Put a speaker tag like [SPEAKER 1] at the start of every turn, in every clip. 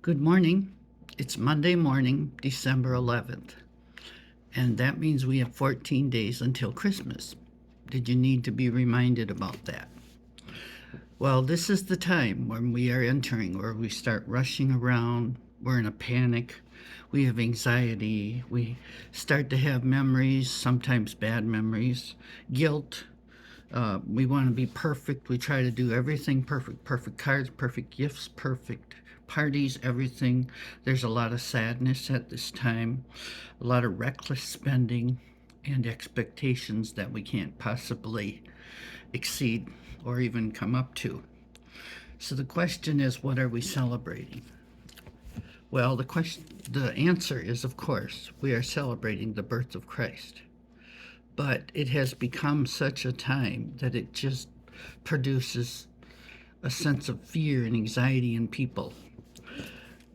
[SPEAKER 1] Good morning. It's Monday morning, December 11th, and that means we have 14 days until Christmas. Did you need to be reminded about that? Well, this is the time when we are entering where we start rushing around, we're in a panic, we have anxiety, we start to have memories, sometimes bad memories, guilt. We want to be perfect. We try to do everything perfect, perfect cards, perfect gifts, perfect parties, everything. There's a lot of sadness at this time, a lot of reckless spending, and expectations that we can't possibly exceed or even come up to. So the question is, what are we celebrating? Well, the answer is, of course, we are celebrating the birth of Christ. But it has become such a time that it just produces a sense of fear and anxiety in people.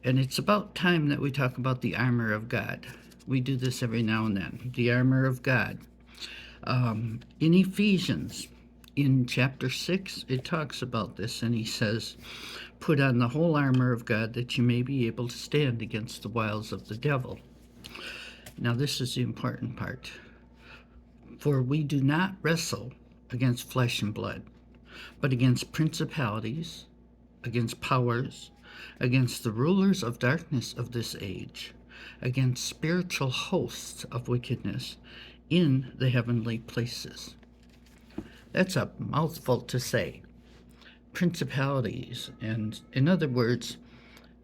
[SPEAKER 1] And it's about time that we talk about the armor of God. We do this every now and then. The armor of God. In Ephesians, in chapter 6, it talks about this, and he says, "Put on the whole armor of God that you may be able to stand against the wiles of the devil." Now, this is the important part. "For we do not wrestle against flesh and blood, but against principalities, against powers, against the rulers of darkness of this age, against spiritual hosts of wickedness in the heavenly places." That's a mouthful to say. Principalities, and in other words,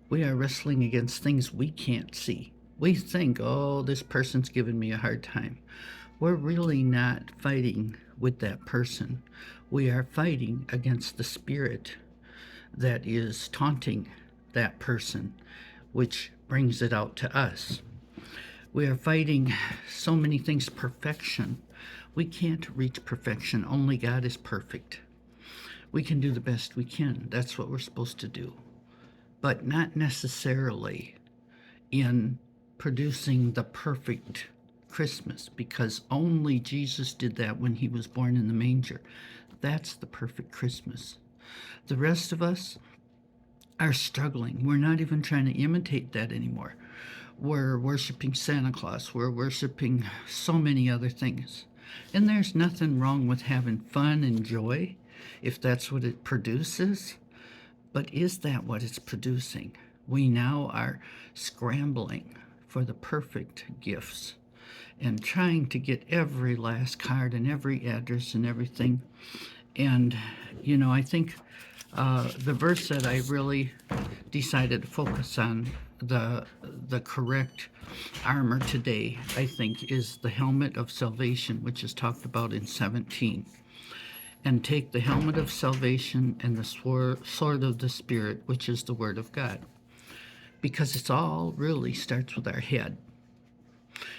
[SPEAKER 1] we are wrestling against things we can't see. We think, oh, this person's giving me a hard time. We're really not fighting with that person. We are fighting against the spirit that is taunting that person, which brings it out to us. We are fighting so many things, perfection. We can't reach perfection. Only God is perfect. We can do the best we can. That's what we're supposed to do. But not necessarily in producing the perfect Christmas, because only Jesus did that when he was born in the manger. That's the perfect Christmas. The rest of us are struggling. We're not even trying to imitate that anymore. We're worshiping Santa Claus. We're worshiping so many other things. And there's nothing wrong with having fun and joy if that's what it produces. But is that what it's producing? We now are scrambling for the perfect gifts and trying to get every last card and every address and everything. And, I think the verse that I really decided to focus on, the correct armor today, I think, is the helmet of salvation, which is talked about in 17. "And take the helmet of salvation and the sword of the Spirit, which is the word of God." Because it's all really starts with our head.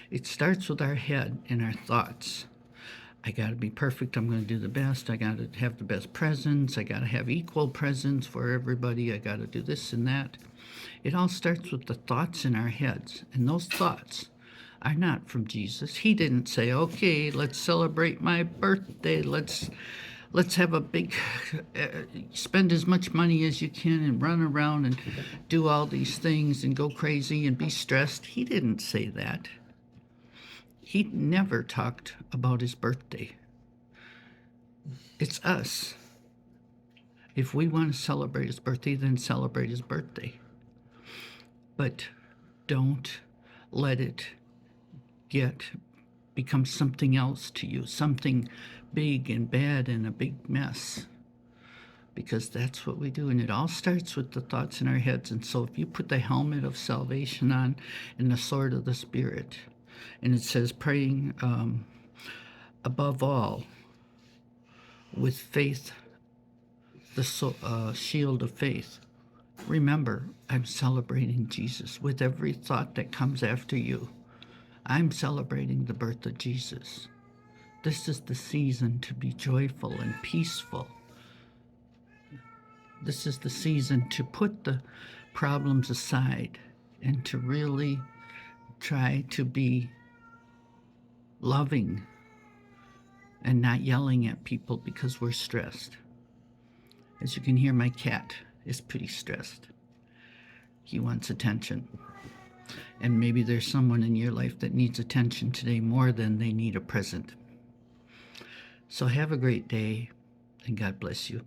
[SPEAKER 1] It starts with our head and our thoughts. I got to be perfect. I'm going to do the best. I got to have the best presents. I got to have equal presents for everybody. I got to do this and that. It all starts with the thoughts in our heads. And those thoughts are not from Jesus. He didn't say, "Okay, let's celebrate my birthday. Let's have a big, spend as much money as you can and run around and do all these things and go crazy and be stressed." He didn't say that. He never talked about his birthday. It's us. If we want to celebrate his birthday, then celebrate his birthday. But don't let it become something else to you, something big and bad and a big mess. Because that's what we do. And it all starts with the thoughts in our heads. And so if you put the helmet of salvation on and the sword of the Spirit, and it says praying above all with faith, the shield of faith. Remember, I'm celebrating Jesus with every thought that comes after you. I'm celebrating the birth of Jesus. This is the season to be joyful and peaceful. This is the season to put the problems aside and to really try to be loving and not yelling at people because we're stressed. As you can hear, my cat is pretty stressed. He wants attention. And maybe there's someone in your life that needs attention today more than they need a present. So have a great day, and God bless you.